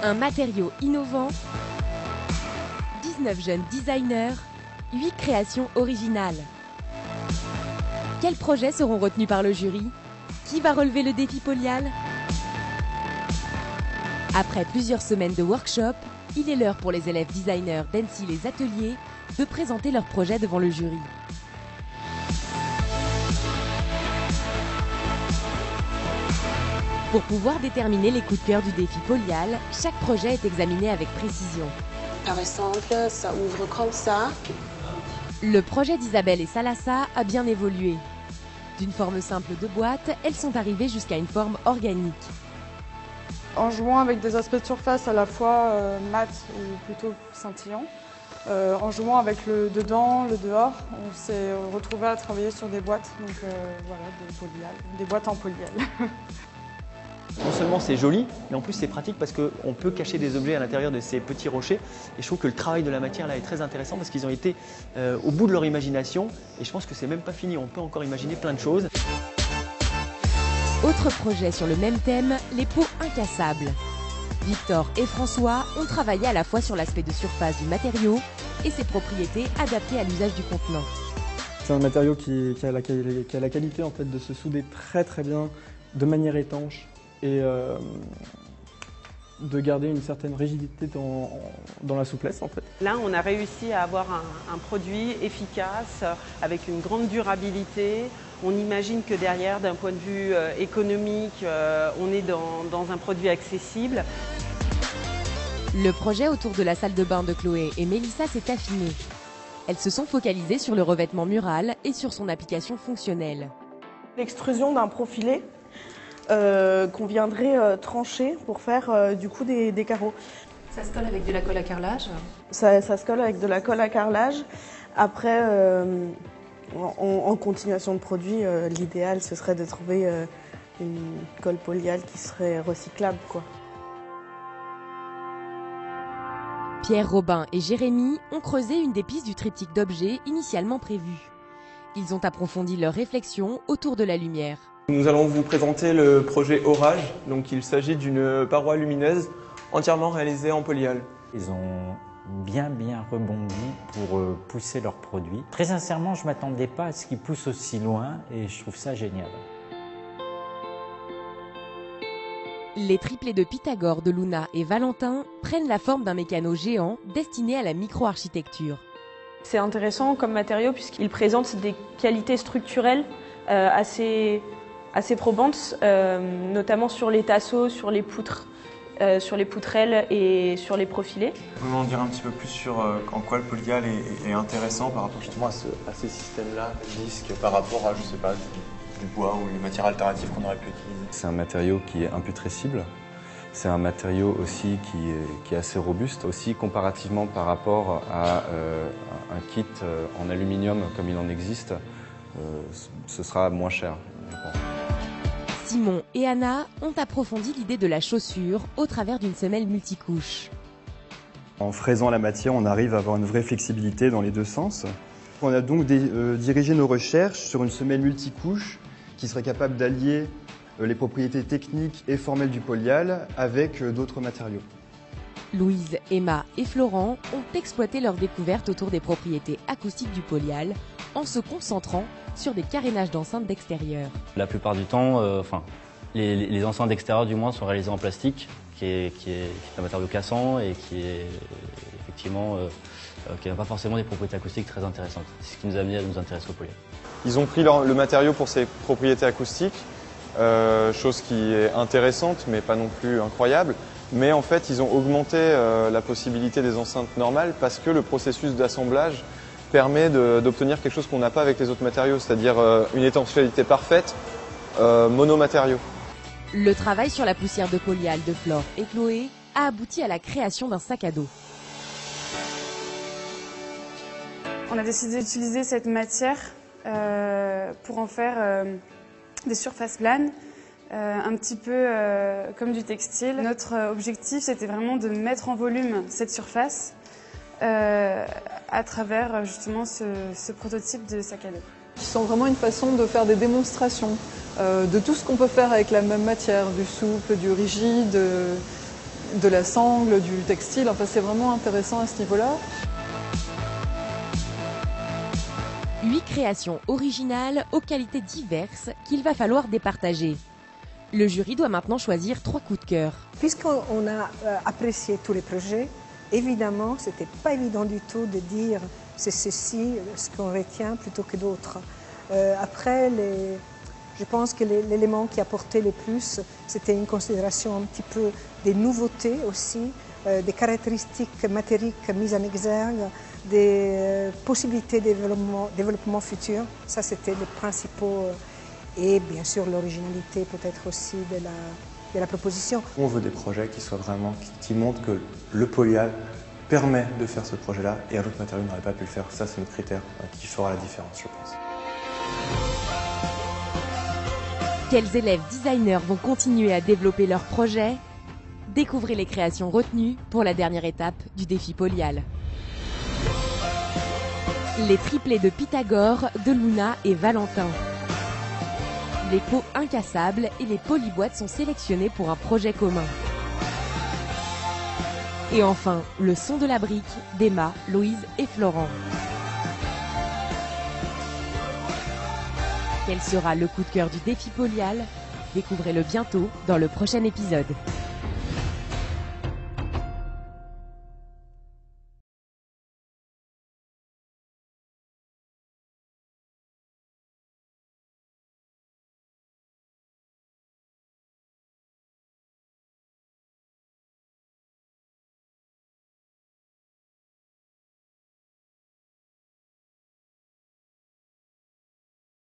Un matériau innovant, 19 jeunes designers, 8 créations originales. Quels projets seront retenus par le jury? Qui va relever le défi Polyal? Après plusieurs semaines de workshop, il est l'heure pour les élèves designers d'Annecy Les Ateliers de présenter leurs projets devant le jury. Pour pouvoir déterminer les coups de cœur du défi Polyal, chaque projet est examiné avec précision. Par exemple, ça ouvre comme ça. Le projet d'Isabelle et Salassa a bien évolué. D'une forme simple de boîte, elles sont arrivées jusqu'à une forme organique. En jouant avec des aspects de surface à la fois mat ou plutôt scintillants, en jouant avec le dedans, le dehors, on s'est retrouvé à travailler sur des boîtes, donc voilà, des boîtes en polyal. Non seulement c'est joli, mais en plus c'est pratique parce qu'on peut cacher des objets à l'intérieur de ces petits rochers. Et je trouve que le travail de la matière là est très intéressant parce qu'ils ont été au bout de leur imagination. Et je pense que c'est même pas fini, on peut encore imaginer plein de choses. Autre projet sur le même thème, les pots incassables. Victor et François ont travaillé à la fois sur l'aspect de surface du matériau et ses propriétés adaptées à l'usage du contenant. C'est un matériau qui a la qualité en fait, de se souder très bien de manière étanche et de garder une certaine rigidité dans la souplesse en fait. Là, on a réussi à avoir un produit efficace, avec une grande durabilité. On imagine que derrière, d'un point de vue économique, on est dans un produit accessible. Le projet autour de la salle de bain de Chloé et Mélissa s'est affiné. Elles se sont focalisées sur le revêtement mural et sur son application fonctionnelle. L'extrusion d'un profilé qu'on viendrait trancher pour faire du coup des carreaux. Ça se colle avec de la colle à carrelage? Ça se colle avec de la colle à carrelage. Après, en continuation de produit, l'idéal ce serait de trouver une colle polyal qui serait recyclable, quoi. Pierre Robin et Jérémy ont creusé une des pistes du triptyque d'objets initialement prévu. Ils ont approfondi leurs réflexions autour de la lumière. Nous allons vous présenter le projet Orage. Donc, il s'agit d'une paroi lumineuse entièrement réalisée en polyal. Ils ont bien rebondi pour pousser leurs produits. Très sincèrement, je ne m'attendais pas à ce qu'ils poussent aussi loin et je trouve ça génial. Les triplés de Pythagore de Luna et Valentin prennent la forme d'un mécano géant destiné à la micro-architecture. C'est intéressant comme matériau puisqu'il présente des qualités structurelles assez probantes, notamment sur les tasseaux, sur les poutres, sur les poutrelles et sur les profilés. Vous pouvez en dire un petit peu plus sur en quoi le polyal est intéressant par rapport justement à ces systèmes-là, disques, par rapport à, je sais pas, du bois ou les matières alternatives qu'on aurait pu utiliser. C'est un matériau qui est imputrescible. C'est un matériau aussi qui est assez robuste, aussi comparativement par rapport à un kit en aluminium comme il en existe, ce sera moins cher, je pense. Simon et Anna ont approfondi l'idée de la chaussure au travers d'une semelle multicouche. En fraisant la matière, on arrive à avoir une vraie flexibilité dans les deux sens. On a donc dirigé nos recherches sur une semelle multicouche qui serait capable d'allier les propriétés techniques et formelles du polyal avec d'autres matériaux. Louise, Emma et Florent ont exploité leur découverte autour des propriétés acoustiques du polyal en se concentrant sur des carénages d'enceintes d'extérieur. La plupart du temps, les enceintes d'extérieur du moins sont réalisées en plastique, qui est un matériau cassant et qui est effectivement qui n'a pas forcément des propriétés acoustiques très intéressantes. C'est ce qui nous a amené à nous intéresser au polyal. Ils ont pris le matériau pour ses propriétés acoustiques, chose qui est intéressante mais pas non plus incroyable. Mais en fait, ils ont augmenté la possibilité des enceintes normales parce que le processus d'assemblage permet d'obtenir quelque chose qu'on n'a pas avec les autres matériaux, c'est-à-dire une étanchéité parfaite, monomatériaux. Le travail sur la poussière de polyal de Flore et Chloé a abouti à la création d'un sac à dos. On a décidé d'utiliser cette matière pour en faire des surfaces planes, un petit peu comme du textile. Notre objectif, c'était vraiment de mettre en volume cette surface à travers justement ce prototype de sac à dos. Je sens vraiment une façon de faire des démonstrations de tout ce qu'on peut faire avec la même matière, du souple, du rigide, de la sangle, du textile. Enfin, c'est vraiment intéressant à ce niveau-là. 8 créations originales aux qualités diverses qu'il va falloir départager. Le jury doit maintenant choisir 3 coups de cœur. Puisqu'on a apprécié tous les projets, évidemment, ce n'était pas évident du tout de dire c'est ceci, ce qu'on retient plutôt que d'autres. Après, je pense que l'élément qui apportait le plus, c'était une considération un petit peu des nouveautés aussi, des caractéristiques matériques mises en exergue, des possibilités de développement futur. Ça, c'était les principaux. Et bien sûr, l'originalité peut-être aussi de la proposition. On veut des projets qui soient vraiment, qui montrent que le polyal permet de faire ce projet-là et un autre matériau n'aurait pas pu le faire. Ça, c'est notre critère qui fera la différence, je pense. Quels élèves designers vont continuer à développer leurs projets? Découvrez les créations retenues pour la dernière étape du défi polyal. Les triplés de Pythagore, de Luna et Valentin. Les pots incassables et les polyboîtes sont sélectionnés pour un projet commun. Et enfin, le son de la brique d'Emma, Louise et Florent. Quel sera le coup de cœur du défi polyal? Découvrez-le bientôt dans le prochain épisode.